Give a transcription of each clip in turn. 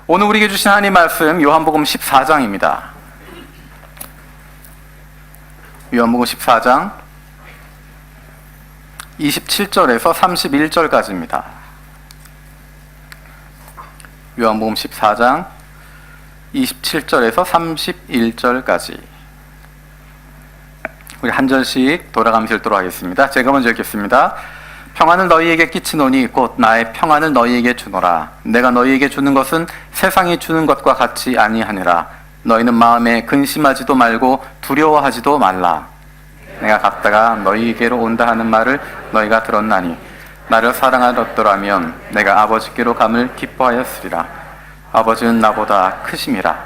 오늘 우리에게 주신 하나님 말씀 요한복음 14장입니다. 요한복음 14장 27절에서 31절까지입니다. 요한복음 14장 27절에서 31절까지 우리 한 절씩 돌아가면서 읽도록 하겠습니다. 제가 먼저 읽겠습니다. 평안을 너희에게 끼치노니 곧 나의 평안을 너희에게 주노라. 내가 너희에게 주는 것은 세상이 주는 것과 같이 아니하니라. 너희는 마음에 근심하지도 말고 두려워하지도 말라. 내가 갔다가 너희에게로 온다 하는 말을 너희가 들었나니 나를 사랑하였더라면 내가 아버지께로 감을 기뻐하였으리라. 아버지는 나보다 크심이라.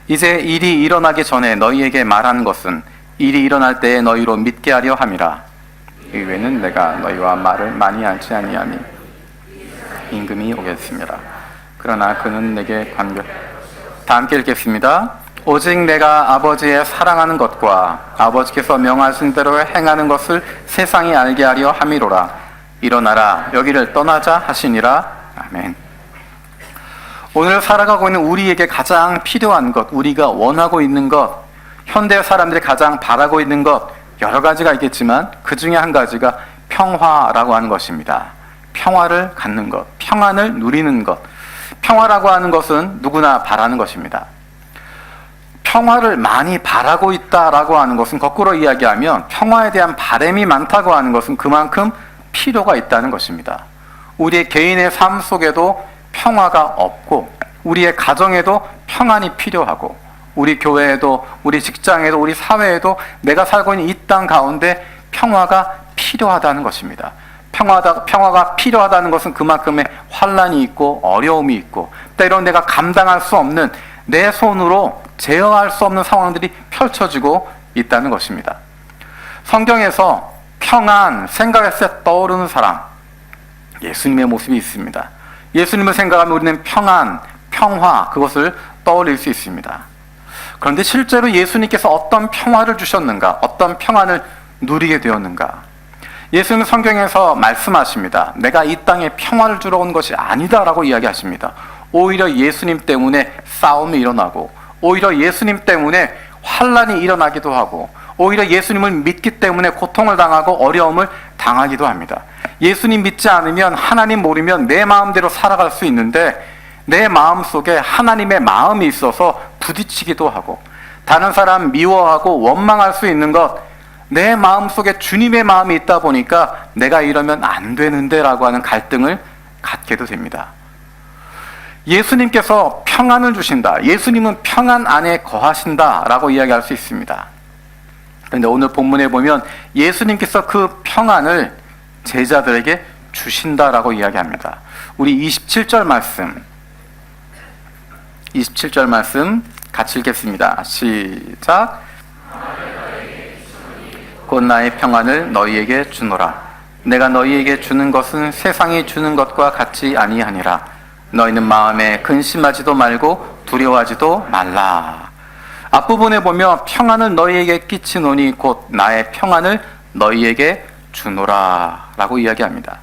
이제 일이 일어나기 전에 너희에게 말한 것은 일이 일어날 때에 너희로 믿게 하려 함이라. 이외에는 내가 너희와 말을 많이 하지 아니하니 임금이 오겠습니다. 그러나 그는 내게 다 함께 읽겠습니다. 오직 내가 아버지의 사랑하는 것과 아버지께서 명하신 대로 행하는 것을 세상이 알게 하려 함이로라. 일어나라 여기를 떠나자 하시니라. 아멘. 오늘 살아가고 있는 우리에게 가장 필요한 것, 우리가 원하고 있는 것, 현대 사람들이 가장 바라고 있는 것 여러 가지가 있겠지만 그 중에 한 가지가 평화라고 하는 것입니다. 평화를 갖는 것, 평안을 누리는 것. 평화라고 하는 것은 누구나 바라는 것입니다. 평화를 많이 바라고 있다라고 하는 것은 거꾸로 이야기하면 평화에 대한 바람이 많다고 하는 것은 그만큼 필요가 있다는 것입니다. 우리의 개인의 삶 속에도 평화가 없고 우리의 가정에도 평안이 필요하고 우리 교회에도 우리 직장에도 우리 사회에도 내가 살고 있는 이 땅 가운데 평화가 필요하다는 것입니다. 평화가 필요하다는 것은 그만큼의 환난이 있고 어려움이 있고 때론 내가 감당할 수 없는 내 손으로 제어할 수 없는 상황들이 펼쳐지고 있다는 것입니다. 성경에서 평안 생각했을 때 떠오르는 사람 예수님의 모습이 있습니다. 예수님을 생각하면 우리는 평안, 평화 그것을 떠올릴 수 있습니다. 그런데 실제로 예수님께서 어떤 평화를 주셨는가? 어떤 평안을 누리게 되었는가? 예수님은 성경에서 말씀하십니다. 내가 이 땅에 평화를 주러 온 것이 아니다라고 이야기하십니다. 오히려 예수님 때문에 싸움이 일어나고 오히려 예수님 때문에 환난이 일어나기도 하고 오히려 예수님을 믿기 때문에 고통을 당하고 어려움을 당하기도 합니다. 예수님 믿지 않으면 하나님 모르면 내 마음대로 살아갈 수 있는데 내 마음속에 하나님의 마음이 있어서 부딪히기도 하고 다른 사람 미워하고 원망할 수 있는 것 내 마음속에 주님의 마음이 있다 보니까 내가 이러면 안 되는데 라고 하는 갈등을 갖게도 됩니다. 예수님께서 평안을 주신다. 예수님은 평안 안에 거하신다 라고 이야기할 수 있습니다. 그런데 오늘 본문에 보면 예수님께서 그 평안을 제자들에게 주신다라고 이야기합니다. 우리 27절 말씀 같이 읽겠습니다. 시작. 곧 나의 평안을 너희에게 주노라. 내가 너희에게 주는 것은 세상이 주는 것과 같이 아니하니라. 너희는 마음에 근심하지도 말고 두려워하지도 말라. 앞부분에 보면 평안을 너희에게 끼치노니 곧 나의 평안을 너희에게 주노라 라고 이야기합니다.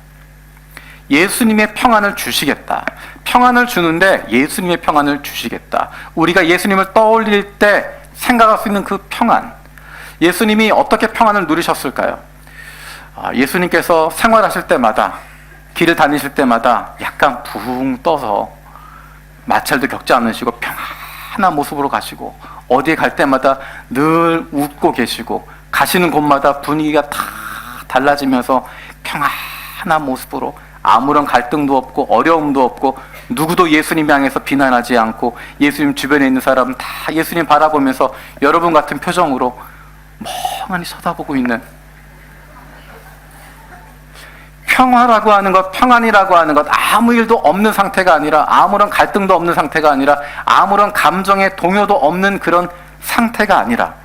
예수님의 평안을 주시겠다. 평안을 주는데 예수님의 평안을 주시겠다. 우리가 예수님을 떠올릴 때 생각할 수 있는 그 평안. 예수님이 어떻게 평안을 누리셨을까요? 예수님께서 생활하실 때마다 길을 다니실 때마다 약간 붕 떠서 마찰도 겪지 않으시고 평안한 모습으로 가시고 어디에 갈 때마다 늘 웃고 계시고 가시는 곳마다 분위기가 다 달라지면서 평안한 모습으로 아무런 갈등도 없고 어려움도 없고 누구도 예수님 향해서 비난하지 않고 예수님 주변에 있는 사람은 다 예수님 바라보면서 여러분 같은 표정으로 멍하니 쳐다보고 있는 평화라고 하는 것, 평안이라고 하는 것 아무 일도 없는 상태가 아니라 아무런 갈등도 없는 상태가 아니라 아무런 감정의 동요도 없는 그런 상태가 아니라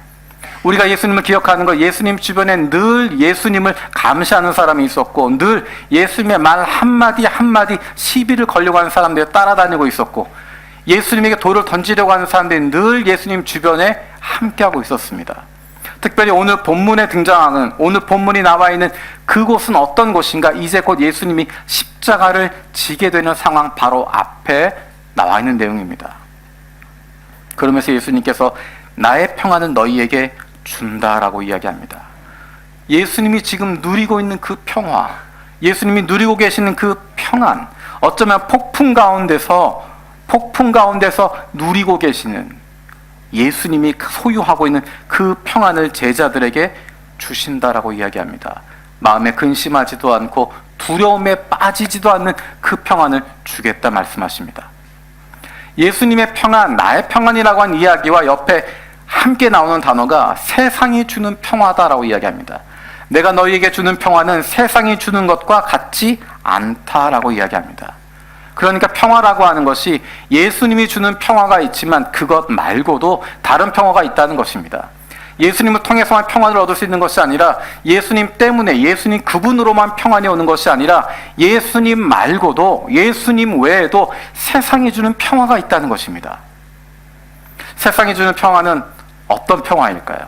우리가 예수님을 기억하는 것, 예수님 주변에 늘 예수님을 감시하는 사람이 있었고 늘 예수님의 말 한마디 한마디 시비를 걸려고 하는 사람들이 따라다니고 있었고 예수님에게 돌을 던지려고 하는 사람들이 늘 예수님 주변에 함께하고 있었습니다. 특별히 오늘 본문에 등장하는 오늘 본문이 나와 있는 그곳은 어떤 곳인가? 이제 곧 예수님이 십자가를 지게 되는 상황 바로 앞에 나와 있는 내용입니다. 그러면서 예수님께서 나의 평안은 너희에게 준다라고 이야기합니다. 예수님이 지금 누리고 있는 그 평화, 예수님이 누리고 계시는 그 평안, 어쩌면 폭풍 가운데서 누리고 계시는, 예수님이 소유하고 있는 그 평안을 제자들에게 주신다라고 이야기합니다. 마음에 근심하지도 않고 두려움에 빠지지도 않는 그 평안을 주겠다 말씀하십니다. 예수님의 평안, 나의 평안이라고 한 이야기와 옆에 함께 나오는 단어가 세상이 주는 평화다라고 이야기합니다. 내가 너희에게 주는 평화는 세상이 주는 것과 같지 않다라고 이야기합니다. 그러니까 평화라고 하는 것이 예수님이 주는 평화가 있지만 그것 말고도 다른 평화가 있다는 것입니다. 예수님을 통해서만 평안을 얻을 수 있는 것이 아니라, 예수님 때문에, 예수님 그분으로만 평안이 오는 것이 아니라 예수님 말고도, 예수님 외에도 세상이 주는 평화가 있다는 것입니다. 세상이 주는 평화는 어떤 평화일까요?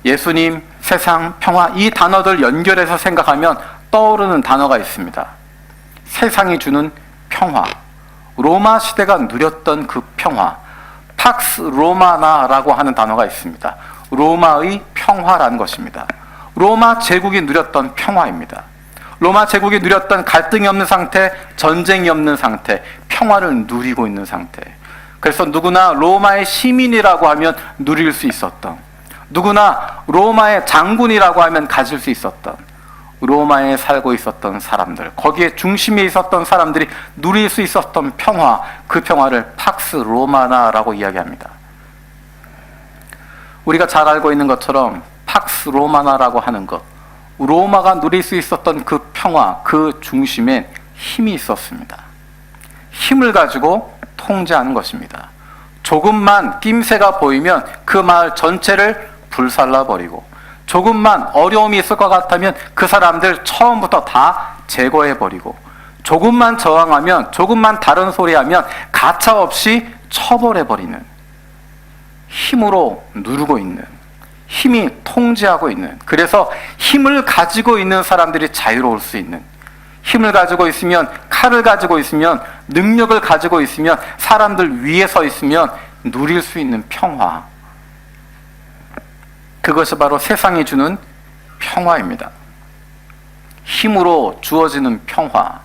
예수님, 세상, 평화, 이 단어들 연결해서 생각하면 떠오르는 단어가 있습니다. 세상이 주는 평화, 로마 시대가 누렸던 그 평화, 팍스 로마나라고 하는 단어가 있습니다. 로마의 평화라는 것입니다. 로마 제국이 누렸던 평화입니다. 로마 제국이 누렸던 갈등이 없는 상태, 전쟁이 없는 상태, 평화를 누리고 있는 상태. 그래서 누구나 로마의 시민이라고 하면 누릴 수 있었던, 누구나 로마의 장군이라고 하면 가질 수 있었던, 로마에 살고 있었던 사람들, 거기에 중심에 있었던 사람들이 누릴 수 있었던 평화, 그 평화를 팍스 로마나라고 이야기합니다. 우리가 잘 알고 있는 것처럼 팍스 로마나라고 하는 것, 로마가 누릴 수 있었던 그 평화, 그 중심엔 힘이 있었습니다. 힘을 가지고 통제하는 것입니다. 조금만 낌새가 보이면 그 마을 전체를 불살라버리고, 조금만 어려움이 있을 것 같다면 그 사람들 처음부터 다 제거해버리고, 조금만 저항하면, 조금만 다른 소리하면 가차없이 처벌해버리는, 힘으로 누르고 있는, 힘이 통제하고 있는, 그래서 힘을 가지고 있는 사람들이 자유로울 수 있는, 힘을 가지고 있으면, 칼을 가지고 있으면, 능력을 가지고 있으면, 사람들 위에 서 있으면 누릴 수 있는 평화, 그것이 바로 세상이 주는 평화입니다. 힘으로 주어지는 평화,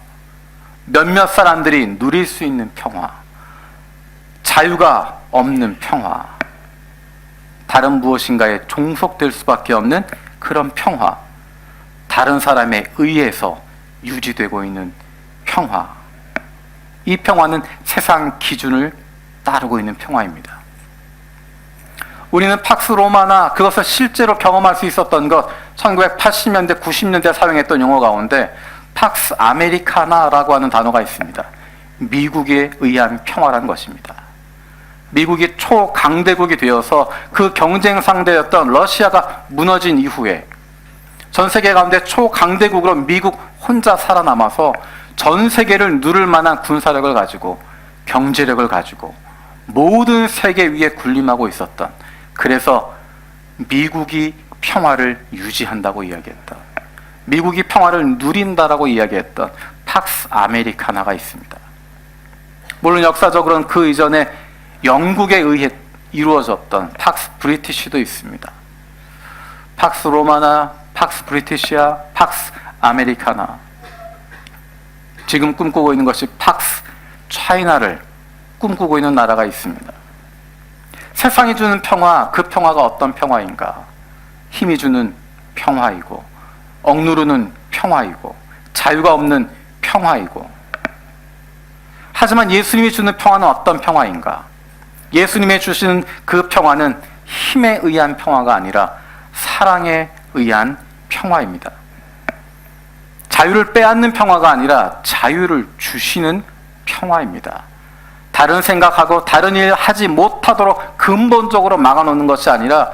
몇몇 사람들이 누릴 수 있는 평화, 자유가 없는 평화, 다른 무엇인가에 종속될 수밖에 없는 그런 평화, 다른 사람에 의해서 유지되고 있는 평화, 이 평화는 세상 기준을 따르고 있는 평화입니다. 우리는 팍스 로마나, 그것을 실제로 경험할 수 있었던 것, 1980년대, 90년대 사용했던 용어 가운데 팍스 아메리카나라고 하는 단어가 있습니다. 미국에 의한 평화라는 것입니다. 미국이 초강대국이 되어서 그 경쟁 상대였던 러시아가 무너진 이후에 전 세계 가운데 초강대국으로 미국 혼자 살아남아서 전 세계를 누를 만한 군사력을 가지고, 경제력을 가지고 모든 세계 위에 군림하고 있었던, 그래서 미국이 평화를 유지한다고 이야기했던, 미국이 평화를 누린다라고 이야기했던 팍스 아메리카나가 있습니다. 물론 역사적으로는 그 이전에 영국에 의해 이루어졌던 팍스 브리티시도 있습니다. 팍스 로마나, 팍스 브리티시아, 팍스 아메리카나. 지금 꿈꾸고 있는 것이 팍스 차이나를 꿈꾸고 있는 나라가 있습니다. 세상이 주는 평화, 그 평화가 어떤 평화인가? 힘이 주는 평화이고, 억누르는 평화이고, 자유가 없는 평화이고. 하지만 예수님이 주는 평화는 어떤 평화인가? 예수님이 주시는 그 평화는 힘에 의한 평화가 아니라 사랑에 의한 평화입니다. 자유를 빼앗는 평화가 아니라 자유를 주시는 평화입니다. 다른 생각하고 다른 일 하지 못하도록 근본적으로 막아놓는 것이 아니라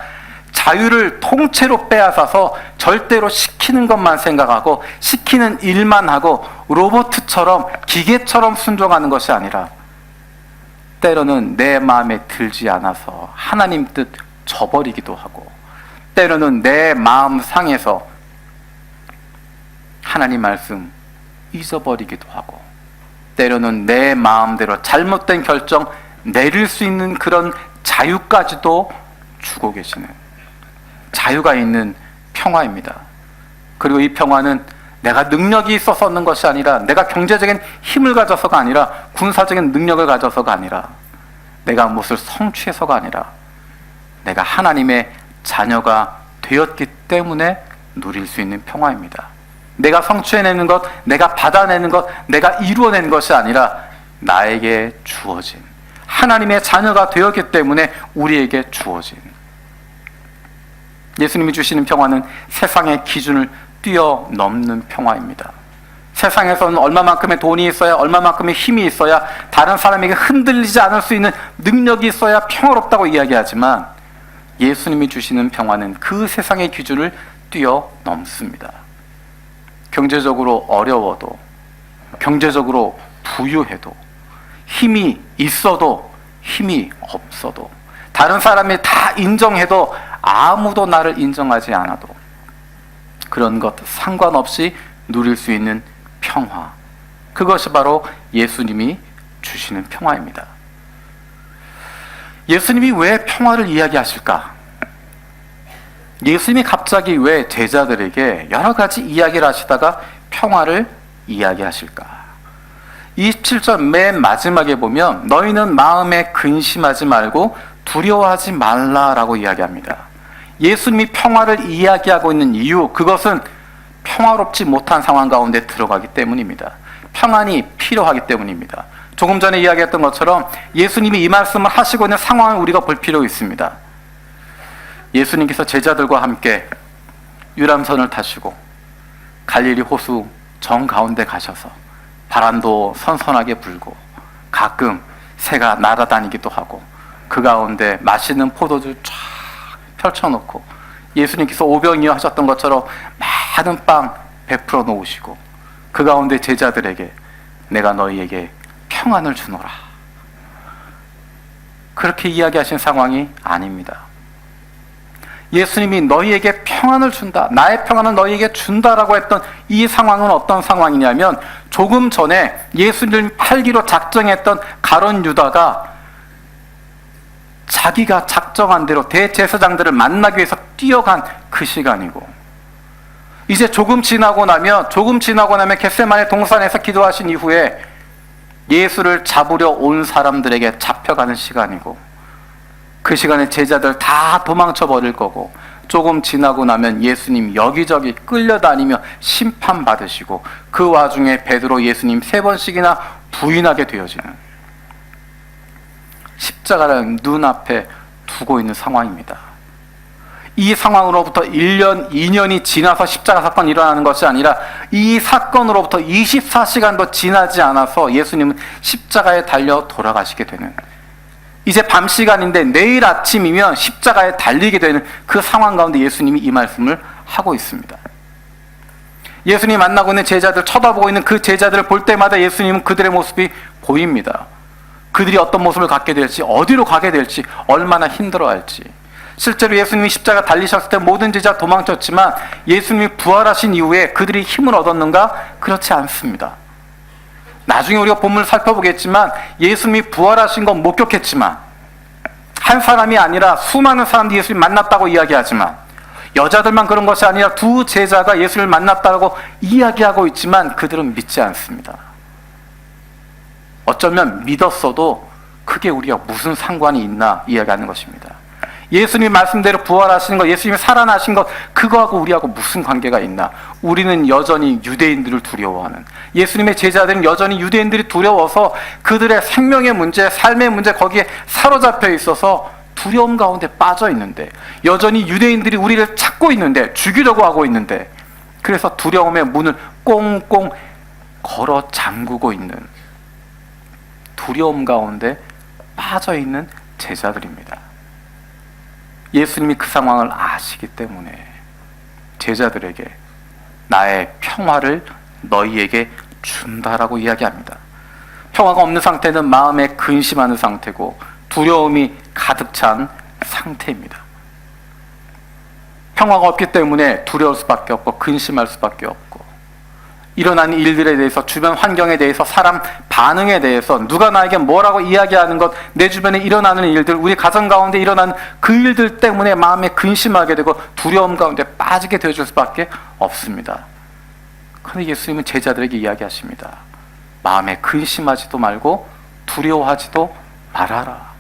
자유를 통째로 빼앗아서 절대로 시키는 것만 생각하고 시키는 일만 하고 로봇처럼, 기계처럼 순종하는 것이 아니라, 때로는 내 마음에 들지 않아서 하나님 뜻 저버리기도 하고, 때로는 내 마음 상에서 하나님 말씀 잊어버리기도 하고, 때로는 내 마음대로 잘못된 결정 내릴 수 있는 그런 자유까지도 주고 계시는 자유가 있는 평화입니다. 그리고 이 평화는 내가 능력이 있어서 얻는 것이 아니라, 내가 경제적인 힘을 가져서가 아니라, 군사적인 능력을 가져서가 아니라, 내가 무엇을 성취해서가 아니라, 내가 하나님의 자녀가 되었기 때문에 누릴 수 있는 평화입니다. 내가 성취해내는 것, 내가 받아내는 것, 내가 이루어내는 것이 아니라 나에게 주어진, 하나님의 자녀가 되었기 때문에 우리에게 주어진, 예수님이 주시는 평화는 세상의 기준을 뛰어넘는 평화입니다. 세상에서는 얼마만큼의 돈이 있어야, 얼마만큼의 힘이 있어야, 다른 사람에게 흔들리지 않을 수 있는 능력이 있어야 평화롭다고 이야기하지만, 예수님이 주시는 평화는 그 세상의 기준을 뛰어넘습니다. 경제적으로 어려워도, 경제적으로 부유해도, 힘이 있어도 힘이 없어도, 다른 사람이 다 인정해도 아무도 나를 인정하지 않아도 그런 것 상관없이 누릴 수 있는 평화, 그것이 바로 예수님이 주시는 평화입니다. 예수님이 왜 평화를 이야기하실까? 예수님이 갑자기 왜 제자들에게 여러 가지 이야기를 하시다가 평화를 이야기하실까? 27절 맨 마지막에 보면 너희는 마음에 근심하지 말고 두려워하지 말라라고 이야기합니다. 예수님이 평화를 이야기하고 있는 이유, 그것은 평화롭지 못한 상황 가운데 들어가기 때문입니다. 평안이 필요하기 때문입니다. 조금 전에 이야기했던 것처럼 예수님이 이 말씀을 하시고 있는 상황을 우리가 볼 필요가 있습니다. 예수님께서 제자들과 함께 유람선을 타시고 갈릴리 호수 정 가운데 가셔서 바람도 선선하게 불고 가끔 새가 날아다니기도 하고, 그 가운데 맛있는 포도주 쫙 펼쳐놓고 예수님께서 오병이어 하셨던 것처럼 많은 빵 베풀어 놓으시고, 그 가운데 제자들에게 내가 너희에게 평안을 주노라, 그렇게 이야기하신 상황이 아닙니다. 예수님이 너희에게 평안을 준다, 나의 평안을 너희에게 준다라고 했던 이 상황은 어떤 상황이냐면, 조금 전에 예수님을 팔기로 작정했던 가룟 유다가 자기가 작정한 대로 대제사장들을 만나기 위해서 뛰어간 그 시간이고, 이제 조금 지나고 나면 겟세마네 동산에서 기도하신 이후에 예수를 잡으려 온 사람들에게 잡혀가는 시간이고, 그 시간에 제자들 다 도망쳐 버릴 거고, 조금 지나고 나면 예수님 여기저기 끌려다니며 심판받으시고, 그 와중에 베드로 예수님 3번씩이나 부인하게 되어지는 십자가를 눈앞에 두고 있는 상황입니다. 이 상황으로부터 1년, 2년이 지나서 십자가 사건이 일어나는 것이 아니라, 이 사건으로부터 24시간도 지나지 않아서 예수님은 십자가에 달려 돌아가시게 되는, 이제 밤 시간인데 내일 아침이면 십자가에 달리게 되는 그 상황 가운데 예수님이 이 말씀을 하고 있습니다. 예수님이 만나고 있는 제자들, 쳐다보고 있는 그 제자들을 볼 때마다 예수님은 그들의 모습이 보입니다. 그들이 어떤 모습을 갖게 될지, 어디로 가게 될지, 얼마나 힘들어할지. 실제로 예수님이 십자가 달리셨을 때 모든 제자 도망쳤지만, 예수님이 부활하신 이후에 그들이 힘을 얻었는가? 그렇지 않습니다. 나중에 우리가 본문을 살펴보겠지만, 예수님이 부활하신 건 목격했지만, 한 사람이 아니라 수많은 사람들이 예수님을 만났다고 이야기하지만, 여자들만 그런 것이 아니라 2 제자가 예수님을 만났다고 이야기하고 있지만 그들은 믿지 않습니다. 어쩌면 믿었어도 그게 우리가 무슨 상관이 있나 이야기하는 것입니다. 예수님 말씀대로 부활하시는 것, 예수님이 살아나신 것, 그거하고 우리하고 무슨 관계가 있나? 우리는 여전히 유대인들을 두려워하는, 예수님의 제자들은 여전히 유대인들이 두려워서 그들의 생명의 문제, 삶의 문제, 거기에 사로잡혀 있어서 두려움 가운데 빠져 있는데, 여전히 유대인들이 우리를 찾고 있는데, 죽이려고 하고 있는데, 그래서 두려움의 문을 꽁꽁 걸어 잠그고 있는, 두려움 가운데 빠져 있는 제자들입니다. 예수님이 그 상황을 아시기 때문에 제자들에게 나의 평화를 너희에게 준다라고 이야기합니다. 평화가 없는 상태는 마음에 근심하는 상태고 두려움이 가득 찬 상태입니다. 평화가 없기 때문에 두려울 수밖에 없고 근심할 수밖에 없고, 일어나는 일들에 대해서, 주변 환경에 대해서, 사람 반응에 대해서, 누가 나에게 뭐라고 이야기하는 것, 내 주변에 일어나는 일들, 우리 가정 가운데 일어나는 그 일들 때문에 마음에 근심하게 되고 두려움 가운데 빠지게 되어줄 수밖에 없습니다. 그런데 예수님은 제자들에게 이야기하십니다. 마음에 근심하지도 말고 두려워하지도 말아라.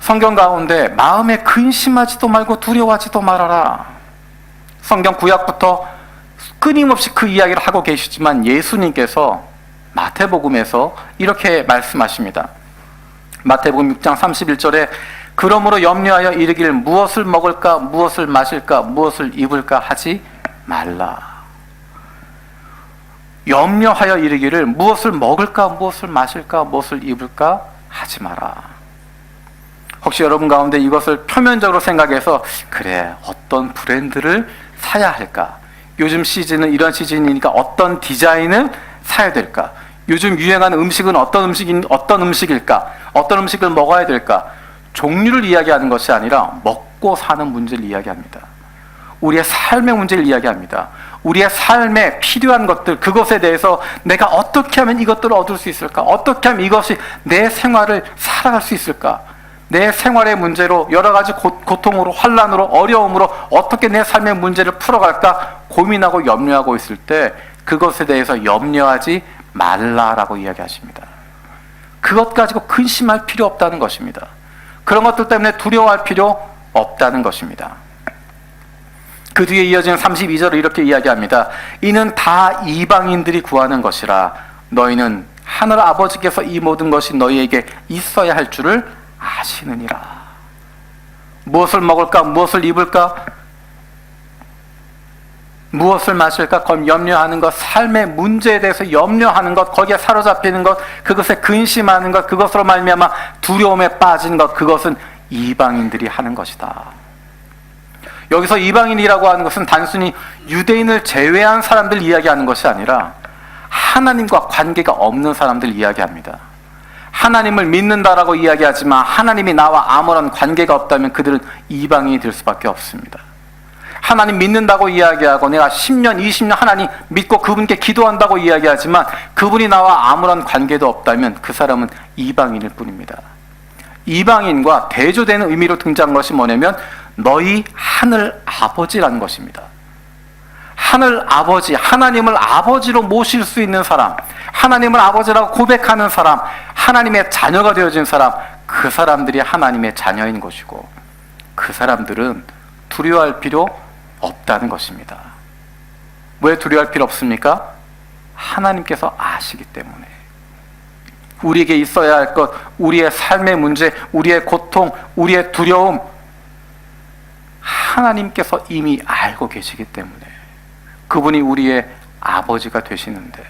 성경 가운데 마음에 근심하지도 말고 두려워하지도 말아라. 성경 구약부터 끊임없이 그 이야기를 하고 계시지만 예수님께서 마태복음에서 이렇게 말씀하십니다. 마태복음 6장 31절에 그러므로 염려하여 이르기를 무엇을 먹을까, 무엇을 마실까, 무엇을 입을까 하지 말라. 염려하여 이르기를 무엇을 먹을까, 무엇을 마실까, 무엇을 입을까 하지 마라. 혹시 여러분 가운데 이것을 표면적으로 생각해서 그래, 어떤 브랜드를 사야 할까? 요즘 시즌은 이런 시즌이니까 어떤 디자인을 사야 될까? 요즘 유행하는 음식은 어떤 음식일까? 어떤 음식을 먹어야 될까? 종류를 이야기하는 것이 아니라 먹고 사는 문제를 이야기합니다. 우리의 삶의 문제를 이야기합니다. 우리의 삶에 필요한 것들, 그것에 대해서 내가 어떻게 하면 이것들을 얻을 수 있을까? 어떻게 하면 이것이 내 생활을 살아갈 수 있을까? 내 생활의 문제로, 여러 가지 고통으로, 환난으로, 어려움으로 어떻게 내 삶의 문제를 풀어갈까 고민하고 염려하고 있을 때 그것에 대해서 염려하지 말라라고 이야기하십니다. 그것 가지고 근심할 필요 없다는 것입니다. 그런 것들 때문에 두려워할 필요 없다는 것입니다. 그 뒤에 이어지는 32절을 이렇게 이야기합니다. 이는 다 이방인들이 구하는 것이라 너희는 하늘 아버지께서 이 모든 것이 너희에게 있어야 할 줄을 아시느니라. 무엇을 먹을까, 무엇을 입을까, 무엇을 마실까, 그럼 염려하는 것, 삶의 문제에 대해서 염려하는 것, 거기에 사로잡히는 것, 그것에 근심하는 것, 그것으로 말미암아 두려움에 빠지는 것, 그것은 이방인들이 하는 것이다. 여기서 이방인이라고 하는 것은 단순히 유대인을 제외한 사람들 이야기하는 것이 아니라 하나님과 관계가 없는 사람들 이야기합니다. 하나님을 믿는다라고 이야기하지만 하나님이 나와 아무런 관계가 없다면 그들은 이방인이 될 수밖에 없습니다. 하나님 믿는다고 이야기하고 내가 10년, 20년 하나님 믿고 그분께 기도한다고 이야기하지만 그분이 나와 아무런 관계도 없다면 그 사람은 이방인일 뿐입니다. 이방인과 대조되는 의미로 등장한 것이 뭐냐면 너희 하늘 아버지라는 것입니다. 하늘 아버지, 하나님을 아버지로 모실 수 있는 사람, 하나님을 아버지라고 고백하는 사람, 하나님의 자녀가 되어진 사람, 그 사람들이 하나님의 자녀인 것이고 그 사람들은 두려워할 필요 없다는 것입니다. 왜 두려워할 필요 없습니까? 하나님께서 아시기 때문에. 우리에게 있어야 할 것, 우리의 삶의 문제, 우리의 고통, 우리의 두려움, 하나님께서 이미 알고 계시기 때문에 그분이 우리의 아버지가 되시는데,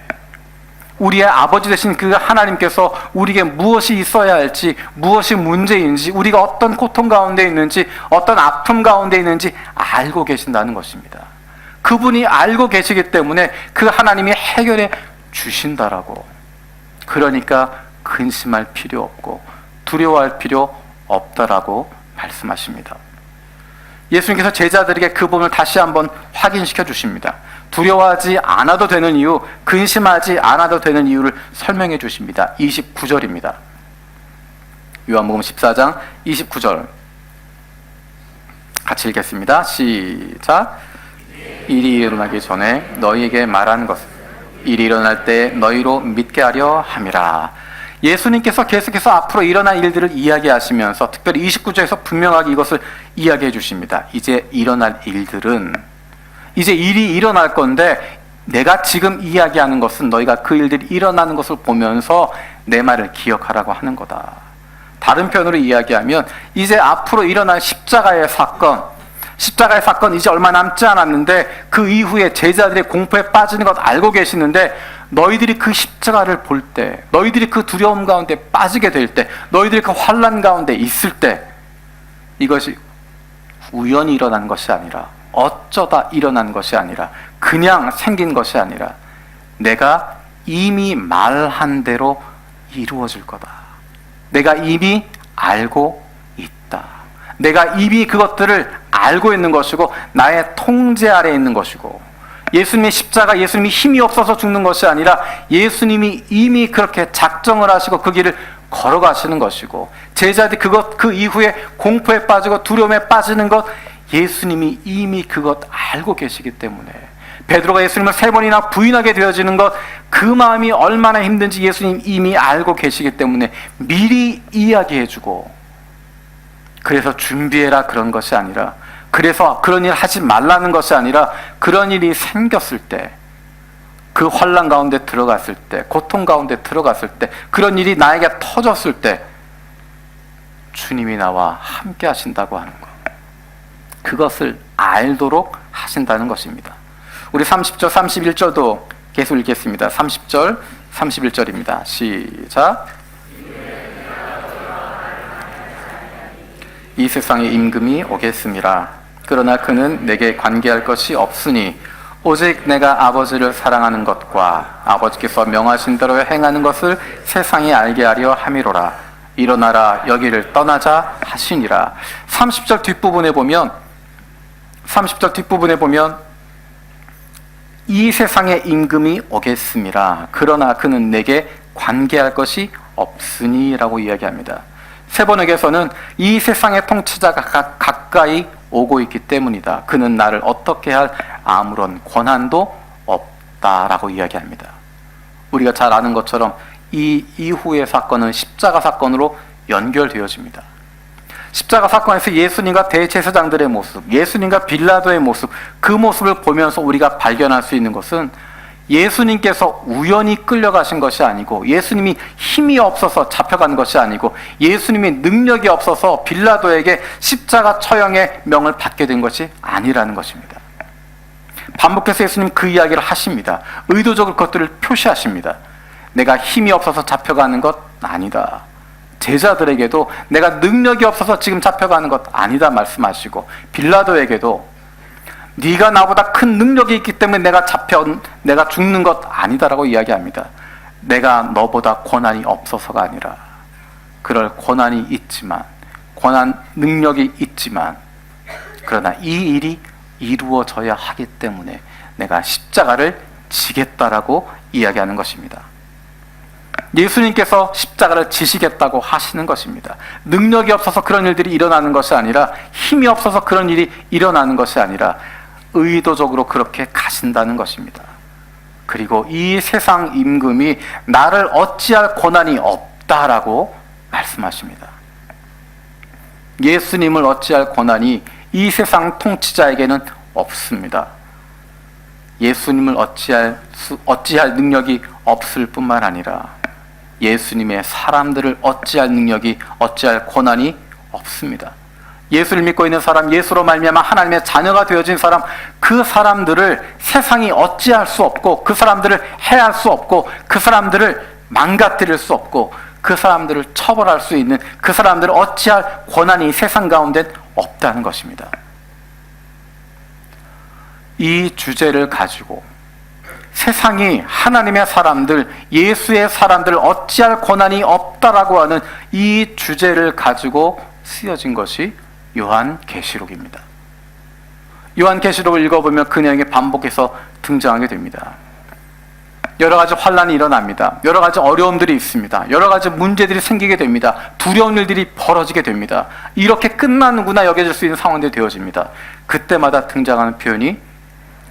우리의 아버지 되신 그 하나님께서 우리에게 무엇이 있어야 할지, 무엇이 문제인지, 우리가 어떤 고통 가운데 있는지, 어떤 아픔 가운데 있는지 알고 계신다는 것입니다. 그분이 알고 계시기 때문에 그 하나님이 해결해 주신다라고. 그러니까 근심할 필요 없고 두려워할 필요 없다라고 말씀하십니다. 예수님께서 제자들에게 그 부분을 다시 한번 확인시켜 주십니다. 두려워하지 않아도 되는 이유, 근심하지 않아도 되는 이유를 설명해 주십니다. 29절입니다. 요한복음 14장 29절 같이 읽겠습니다. 시작. 일이 일어나기 전에 너희에게 말하는 것은 일이 일어날 때 너희로 믿게 하려 함이라. 예수님께서 계속해서 앞으로 일어날 일들을 이야기하시면서 특별히 29절에서 분명하게 이것을 이야기해 주십니다. 이제 일어날 일들은, 이제 일이 일어날 건데 내가 지금 이야기하는 것은 너희가 그 일들이 일어나는 것을 보면서 내 말을 기억하라고 하는 거다. 다른 편으로 이야기하면 이제 앞으로 일어날 십자가의 사건 이제 얼마 남지 않았는데 그 이후에 제자들의 공포에 빠지는 것 알고 계시는데 너희들이 그 십자가를 볼 때, 너희들이 그 두려움 가운데 빠지게 될 때, 너희들이 그 환난 가운데 있을 때 이것이 우연히 일어난 것이 아니라, 어쩌다 일어난 것이 아니라, 그냥 생긴 것이 아니라 내가 이미 말한 대로 이루어질 거다. 내가 이미 알고 있다. 내가 이미 그것들을 알고 있는 것이고 나의 통제 아래에 있는 것이고, 예수님의 십자가, 예수님이 힘이 없어서 죽는 것이 아니라 예수님이 이미 그렇게 작정을 하시고 그 길을 걸어가시는 것이고, 제자들이 그 이후에 공포에 빠지고 두려움에 빠지는 것, 예수님이 이미 그것 알고 계시기 때문에, 베드로가 예수님을 3번이나 부인하게 되어지는 것, 그 마음이 얼마나 힘든지 예수님 이미 알고 계시기 때문에 미리 이야기해주고, 그래서 준비해라 그런 것이 아니라, 그래서 그런 일 하지 말라는 것이 아니라, 그런 일이 생겼을 때, 그 환난 가운데 들어갔을 때, 고통 가운데 들어갔을 때, 그런 일이 나에게 터졌을 때 주님이 나와 함께 하신다고 하는 것, 그것을 알도록 하신다는 것입니다. 우리 30절 31절도 계속 읽겠습니다. 30절 31절입니다. 시작. 이 세상에 임금이 오겠습니다. 그러나 그는 내게 관계할 것이 없으니 오직 내가 아버지를 사랑하는 것과 아버지께서 명하신 대로 행하는 것을 세상이 알게 하려 함이로라. 일어나라, 여기를 떠나자 하시니라. 30절 뒷부분에 보면 이 세상에 임금이 오겠습니다. 그러나 그는 내게 관계할 것이 없으니 라고 이야기합니다. 세번역에서는 이 세상의 통치자가 가까이 오고 있기 때문이다. 그는 나를 어떻게 할 아무런 권한도 없다라고 이야기합니다. 우리가 잘 아는 것처럼 이 이후의 사건은 십자가 사건으로 연결되어집니다. 십자가 사건에서 예수님과 대제사장들의 모습, 예수님과 빌라도의 모습, 그 모습을 보면서 우리가 발견할 수 있는 것은, 예수님께서 우연히 끌려가신 것이 아니고, 예수님이 힘이 없어서 잡혀간 것이 아니고, 예수님이 능력이 없어서 빌라도에게 십자가 처형의 명을 받게 된 것이 아니라는 것입니다. 반복해서 예수님 그 이야기를 하십니다. 의도적으로 그것들을 표시하십니다. 내가 힘이 없어서 잡혀가는 것 아니다. 제자들에게도 내가 능력이 없어서 지금 잡혀가는 것 아니다 말씀하시고, 빌라도에게도 네가 나보다 큰 능력이 있기 때문에 내가 죽는 것 아니다라고 이야기합니다. 내가 너보다 권한이 없어서가 아니라, 그럴 권한이 있지만, 능력이 있지만, 그러나 이 일이 이루어져야 하기 때문에 내가 십자가를 지겠다라고 이야기하는 것입니다. 예수님께서 십자가를 지시겠다고 하시는 것입니다. 능력이 없어서 그런 일들이 일어나는 것이 아니라, 힘이 없어서 그런 일이 일어나는 것이 아니라, 의도적으로 그렇게 가신다는 것입니다. 그리고 이 세상 임금이 나를 어찌할 권한이 없다라고 말씀하십니다. 예수님을 어찌할 권한이 이 세상 통치자에게는 없습니다. 예수님을 어찌할 능력이 없을 뿐만 아니라, 예수님의 사람들을 어찌할 능력이, 어찌할 권한이 없습니다. 예수를 믿고 있는 사람, 예수로 말미암아 하나님의 자녀가 되어진 사람, 그 사람들을 세상이 어찌할 수 없고, 그 사람들을 해할 수 없고, 그 사람들을 망가뜨릴 수 없고, 그 사람들을 처벌할 수 있는, 그 사람들을 어찌할 권한이 세상 가운데 없다는 것입니다. 이 주제를 가지고 세상이 하나님의 사람들, 예수의 사람들을 어찌할 권한이 없다라고 하는 이 주제를 가지고 쓰여진 것이 요한계시록입니다. 요한계시록을 읽어보면 그 내용이 반복해서 등장하게 됩니다. 여러 가지 환난이 일어납니다. 여러 가지 어려움들이 있습니다. 여러 가지 문제들이 생기게 됩니다. 두려운 일들이 벌어지게 됩니다. 이렇게 끝나는구나 여겨질 수 있는 상황들이 되어집니다. 그때마다 등장하는 표현이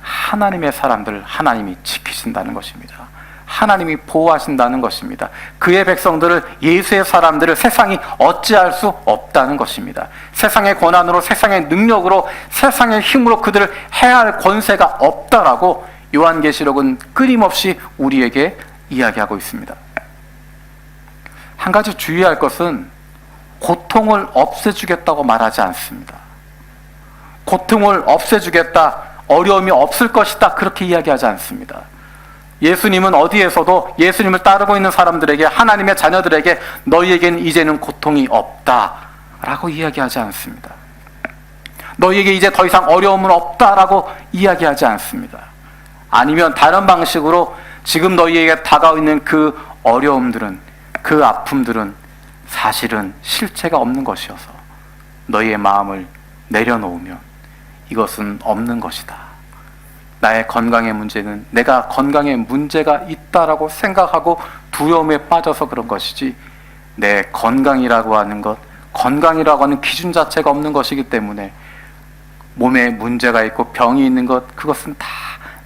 하나님의 사람들을 하나님이 지키신다는 것입니다. 하나님이 보호하신다는 것입니다. 그의 백성들을, 예수의 사람들을 세상이 어찌할 수 없다는 것입니다. 세상의 권한으로, 세상의 능력으로, 세상의 힘으로 그들을 해야 할 권세가 없다라고 요한계시록은 끊임없이 우리에게 이야기하고 있습니다. 한 가지 주의할 것은, 고통을 없애주겠다고 말하지 않습니다. 고통을 없애주겠다, 어려움이 없을 것이다, 그렇게 이야기하지 않습니다. 예수님은 어디에서도 예수님을 따르고 있는 사람들에게, 하나님의 자녀들에게 너희에게는 이제는 고통이 없다라고 이야기하지 않습니다. 너희에게 이제 더 이상 어려움은 없다라고 이야기하지 않습니다. 아니면 다른 방식으로 지금 너희에게 다가오고 있는 그 어려움들은, 그 아픔들은 사실은 실체가 없는 것이어서 너희의 마음을 내려놓으면 이것은 없는 것이다. 나의 건강의 문제는 내가 건강에 문제가 있다라고 생각하고 두려움에 빠져서 그런 것이지, 내 건강이라고 하는 것, 건강이라고 하는 기준 자체가 없는 것이기 때문에 몸에 문제가 있고 병이 있는 것, 그것은 다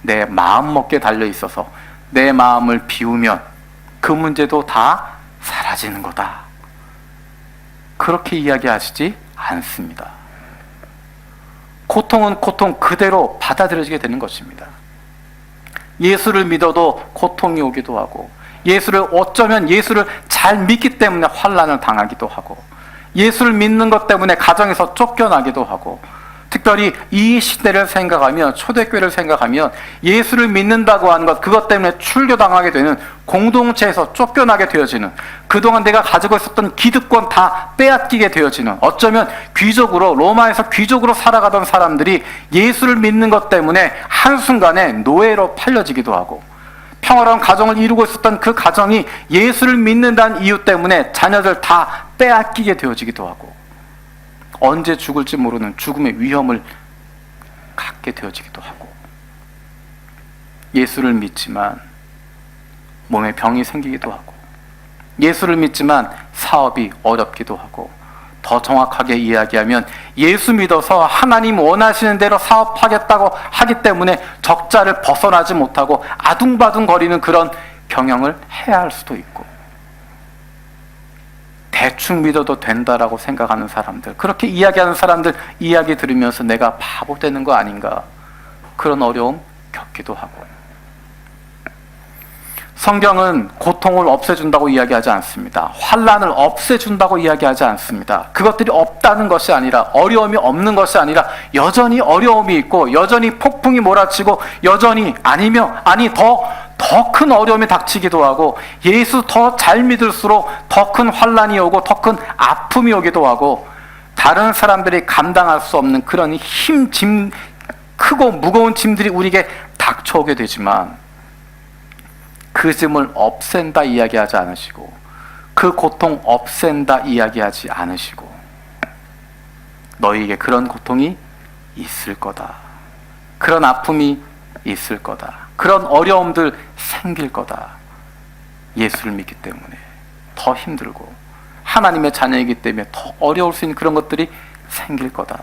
내 마음먹기에 달려 있어서 내 마음을 비우면 그 문제도 다 사라지는 거다. 그렇게 이야기하시지 않습니다. 고통은 고통 그대로 받아들여지게 되는 것입니다. 예수를 믿어도 고통이 오기도 하고, 어쩌면 예수를 잘 믿기 때문에 환난을 당하기도 하고, 예수를 믿는 것 때문에 가정에서 쫓겨나기도 하고, 특별히 이 시대를 생각하면, 초대교회를 생각하면 예수를 믿는다고 하는 것, 그것 때문에 출교당하게 되는, 공동체에서 쫓겨나게 되어지는, 그동안 내가 가지고 있었던 기득권 다 빼앗기게 되어지는, 어쩌면 귀족으로, 로마에서 귀족으로 살아가던 사람들이 예수를 믿는 것 때문에 한순간에 노예로 팔려지기도 하고, 평화로운 가정을 이루고 있었던 그 가정이 예수를 믿는다는 이유 때문에 자녀들 다 빼앗기게 되어지기도 하고, 언제 죽을지 모르는 죽음의 위험을 갖게 되어지기도 하고, 예수를 믿지만 몸에 병이 생기기도 하고, 예수를 믿지만 사업이 어렵기도 하고, 더 정확하게 이야기하면 예수 믿어서 하나님 원하시는 대로 사업하겠다고 하기 때문에 적자를 벗어나지 못하고 아둥바둥 거리는 그런 경영을 해야 할 수도 있고, 대충 믿어도 된다라고 생각하는 사람들, 그렇게 이야기하는 사람들 이야기 들으면서 내가 바보 되는 거 아닌가, 그런 어려움 겪기도 하고. 성경은 고통을 없애준다고 이야기하지 않습니다. 환난을 없애준다고 이야기하지 않습니다. 그것들이 없다는 것이 아니라, 어려움이 없는 것이 아니라 여전히 어려움이 있고, 여전히 폭풍이 몰아치고, 여전히 더 큰 어려움이 닥치기도 하고, 예수 더 잘 믿을수록 더 큰 환난이 오고 더 큰 아픔이 오기도 하고, 다른 사람들이 감당할 수 없는 그런 크고 무거운 짐들이 우리에게 닥쳐오게 되지만, 그 짐을 없앤다 이야기하지 않으시고, 그 고통 없앤다 이야기하지 않으시고, 너희에게 그런 고통이 있을 거다, 그런 아픔이 있을 거다, 그런 어려움들 생길 거다. 예수를 믿기 때문에 더 힘들고, 하나님의 자녀이기 때문에 더 어려울 수 있는 그런 것들이 생길 거다.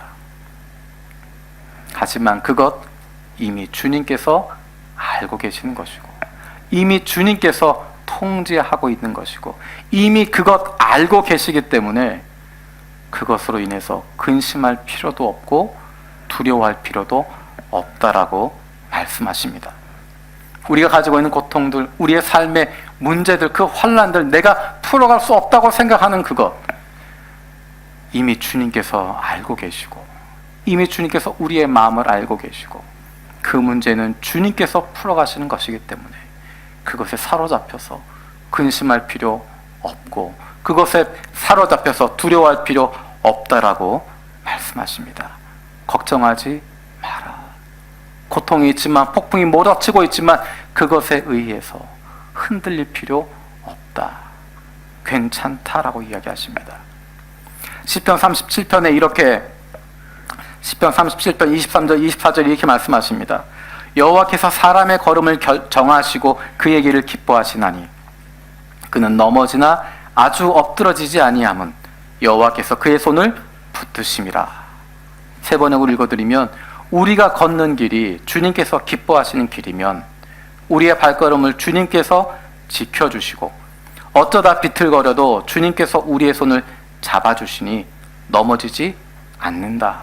하지만 그것 이미 주님께서 알고 계시는 것이고, 이미 주님께서 통제하고 있는 것이고, 이미 그것 알고 계시기 때문에 그것으로 인해서 근심할 필요도 없고 두려워할 필요도 없다라고 말씀하십니다. 우리가 가지고 있는 고통들, 우리의 삶의 문제들, 그 환난들, 내가 풀어갈 수 없다고 생각하는 그것, 이미 주님께서 알고 계시고, 이미 주님께서 우리의 마음을 알고 계시고, 그 문제는 주님께서 풀어가시는 것이기 때문에 그것에 사로잡혀서 근심할 필요 없고, 그것에 사로잡혀서 두려워할 필요 없다라고 말씀하십니다. 걱정하지 마라. 고통이 있지만, 폭풍이 몰아치고 있지만 그것에 의해서 흔들릴 필요 없다, 괜찮다라고 이야기하십니다. 시편 37편에 이렇게, 시편 37편 23절 24절 이렇게 말씀하십니다. 여호와께서 사람의 걸음을 정하시고 그의 길을 기뻐하시나니 그는 넘어지나 아주 엎드러지지 아니함은 여호와께서 그의 손을 붙드심이라. 세 번역으로 읽어드리면, 우리가 걷는 길이 주님께서 기뻐하시는 길이면 우리의 발걸음을 주님께서 지켜주시고, 어쩌다 비틀거려도 주님께서 우리의 손을 잡아주시니 넘어지지 않는다.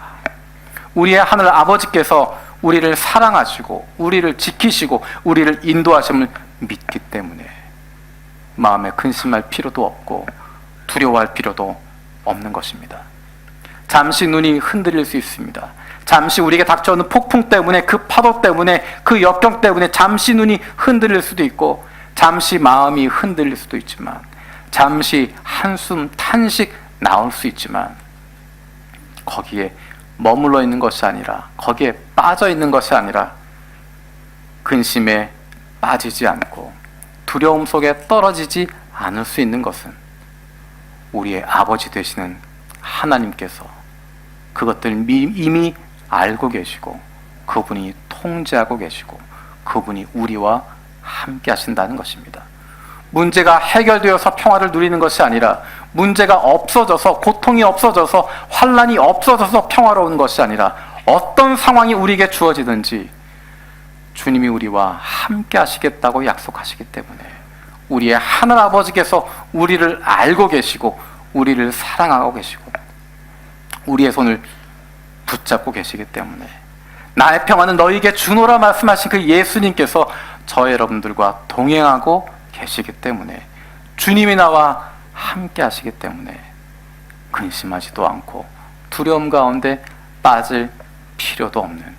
우리의 하늘 아버지께서 우리를 사랑하시고 우리를 지키시고 우리를 인도하심을 믿기 때문에 마음에 근심할 필요도 없고 두려워할 필요도 없는 것입니다. 잠시 눈이 흔들릴 수 있습니다. 잠시 우리에게 닥쳐오는 폭풍 때문에, 그 파도 때문에, 그 역경 때문에 잠시 눈이 흔들릴 수도 있고, 잠시 마음이 흔들릴 수도 있지만, 잠시 한숨 탄식 나올 수 있지만, 거기에 머물러 있는 것이 아니라, 거기에 빠져 있는 것이 아니라, 근심에 빠지지 않고 두려움 속에 떨어지지 않을 수 있는 것은 우리의 아버지 되시는 하나님께서 그것들 이미 알고 계시고 그분이 통제하고 계시고 그분이 우리와 함께 하신다는 것입니다. 문제가 해결되어서 평화를 누리는 것이 아니라 문제가 없어져서 고통이 없어져서 환난이 없어져서 평화로운 것이 아니라 어떤 상황이 우리에게 주어지든지 주님이 우리와 함께 하시겠다고 약속하시기 때문에 우리의 하늘 아버지께서 우리를 알고 계시고 우리를 사랑하고 계시고 우리의 손을 붙잡고 계시기 때문에 나의 평화는 너희에게 주노라 말씀하신 그 예수님께서 저 여러분들과 동행하고 계시기 때문에 주님이 나와 함께 하시기 때문에 근심하지도 않고 두려움 가운데 빠질 필요도 없는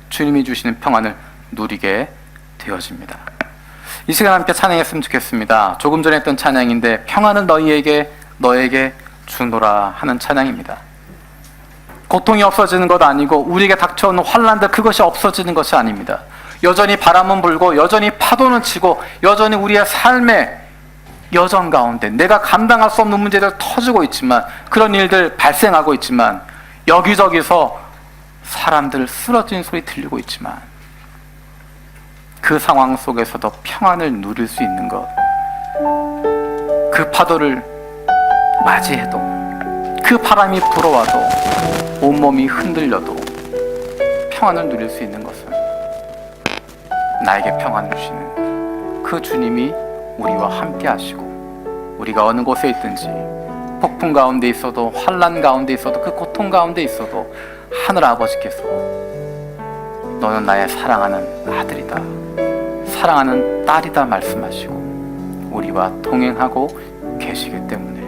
주님이 주시는 평안을 누리게 되어집니다. 이 시간 함께 찬양했으면 좋겠습니다. 조금 전에 했던 찬양인데 평안은 너에게 주노라 하는 찬양입니다. 고통이 없어지는 것 아니고 우리에게 닥쳐오는 환난들 그것이 없어지는 것이 아닙니다. 여전히 바람은 불고 여전히 파도는 치고 여전히 우리의 삶의 여정 가운데 내가 감당할 수 없는 문제들 터지고 있지만 그런 일들 발생하고 있지만 여기저기서 사람들 쓰러진 소리 들리고 있지만 그 상황 속에서도 평안을 누릴 수 있는 것, 그 파도를 맞이해도 그 바람이 불어와도 온몸이 흔들려도 평안을 누릴 수 있는 것은 나에게 평안을 주시는 그 주님이 우리와 함께 하시고 우리가 어느 곳에 있든지 폭풍 가운데 있어도 환난 가운데 있어도 그 고통 가운데 있어도 하늘 아버지께서 너는 나의 사랑하는 아들이다, 사랑하는 딸이다 말씀하시고 우리와 동행하고 계시기 때문에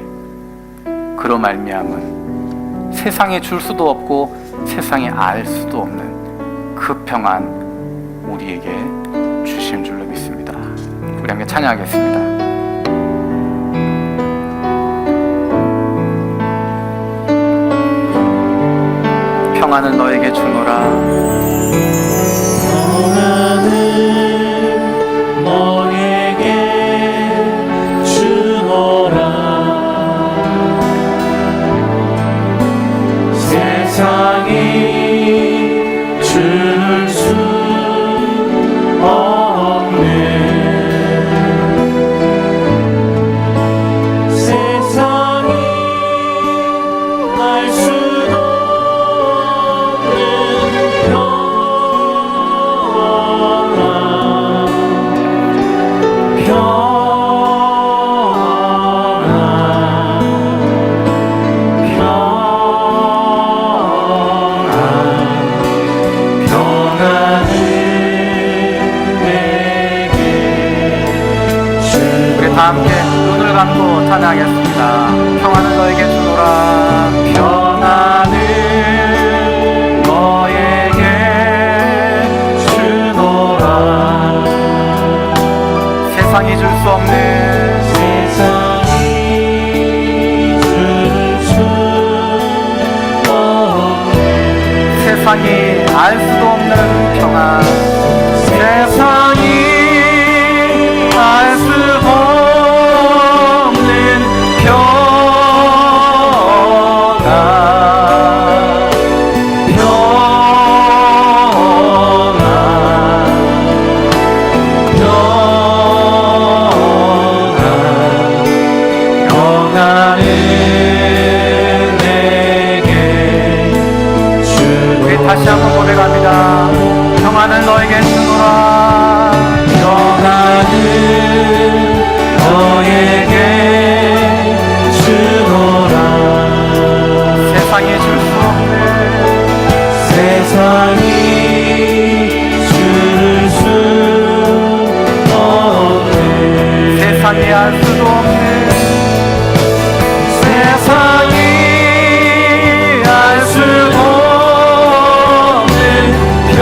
그로 말미암은 세상에 줄 수도 없고 세상에 알 수도 없는 그 평안 우리에게 주신 줄로 믿습니다. 우리 함께 찬양하겠습니다. 평안을 너에게 주노라. 평안을 너에게 주노라. 세상이 줄 수 없네. 세상이 알 수도 없는 다 함께 눈을 감고 찬양하겠습니다. 평안을 너에게 주노라. 평안을 너에게 주노라. 세상이 줄 수 없는 세상이 줄 수 없네. 세상이 알 수도 없는 평안. 세상이 알 수도 없는 평안. 평안을 내게 주노라. 우리 다시 한번 고백합니다. 평안을 너에게 주노라. 평안을 너에게 주노라. 세상에 줄 수 없는 세상이 줄 수 없네. 세상에 알 수도 없는 세상이 알 수도 없는 평안.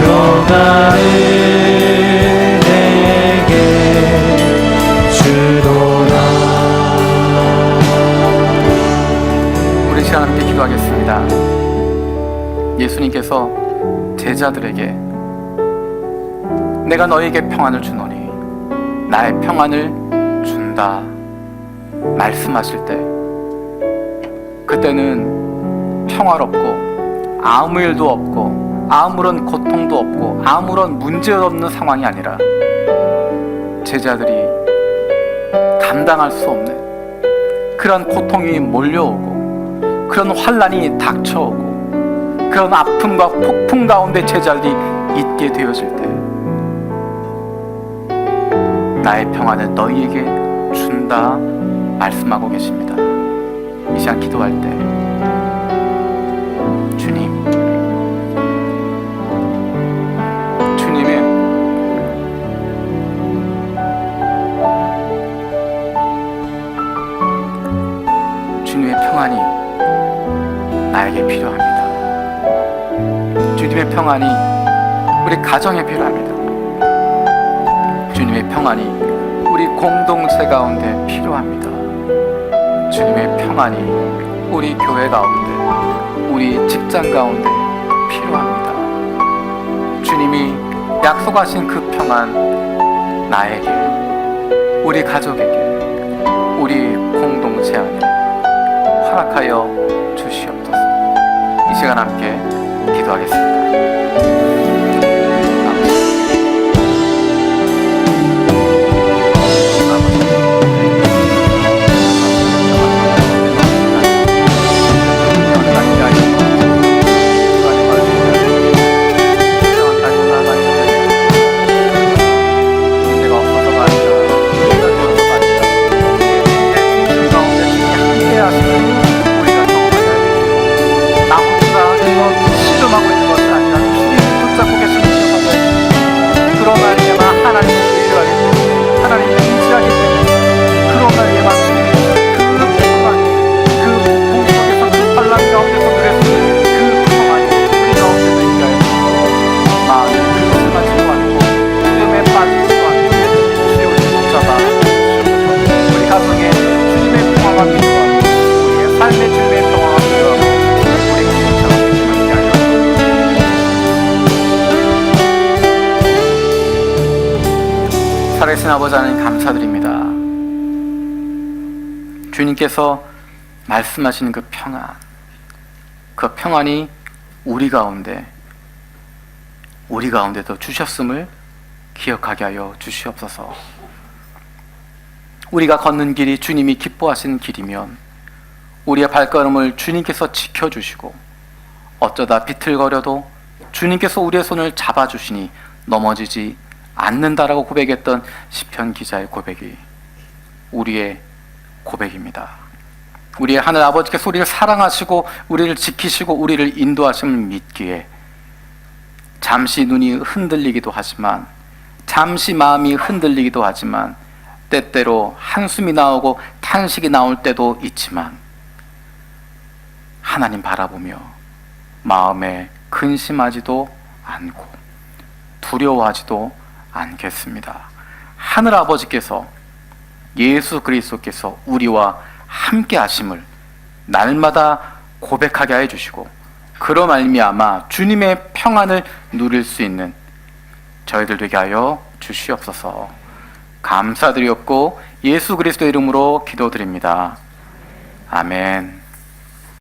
평안을 내게 주노라. 우리 시간 함께 기도하겠습니다. 예수님께서 제자들에게 내가 너희에게 평안을 주노니 나의 평안을 준다 말씀하실 때, 그때는 평화롭고 아무 일도 없고 아무런 고통도 없고 아무런 문제 없는 상황이 아니라 제자들이 감당할 수 없는 그런 고통이 몰려오고 그런 환난이 닥쳐오고 그런 아픔과 폭풍 가운데 제자들이 있게 되어질 때, 나의 평안을 너희에게 준다 말씀하고 계십니다. 이 시간 기도할 때 주님의 평안이 나에게 필요합니다. 주님의 평안이 우리 가정에 필요합니다. 주님의 평안이 우리 공동체 가운데 필요합니다. 주님의 평안이 우리 교회 가운데, 우리 직장 가운데 필요합니다. 주님이 약속하신 그 평안 나에게, 우리 가족에게, 우리 공동체 안에 허락하여 주시옵소서. 이 시간 함께 기도하겠습니다. 살아계신 아버지 하나님 감사드립니다. 주님께서 말씀하시는 그 평안, 그 평안이 우리 가운데도 주셨음을 기억하게 하여 주시옵소서. 우리가 걷는 길이 주님이 기뻐하시는 길이면 우리의 발걸음을 주님께서 지켜주시고, 어쩌다 비틀거려도 주님께서 우리의 손을 잡아주시니 넘어지지 않는다라고 고백했던 시편 기자의 고백이 우리의 고백입니다. 우리의 하늘 아버지께서 우리를 사랑하시고 우리를 지키시고 우리를 인도하심을 믿기에 잠시 눈이 흔들리기도 하지만, 잠시 마음이 흔들리기도 하지만, 때때로 한숨이 나오고 탄식이 나올 때도 있지만, 하나님 바라보며 마음에 근심하지도 않고 두려워하지도 않겠습니다. 하늘 아버지께서, 예수 그리스도께서 우리와 함께 하심을 날마다 고백하게 해 주시고, 그로 말미암아 주님의 평안을 누릴 수 있는 저희들 되게 하여 주시옵소서. 감사드렸고 예수 그리스도 이름으로 기도드립니다. 아멘.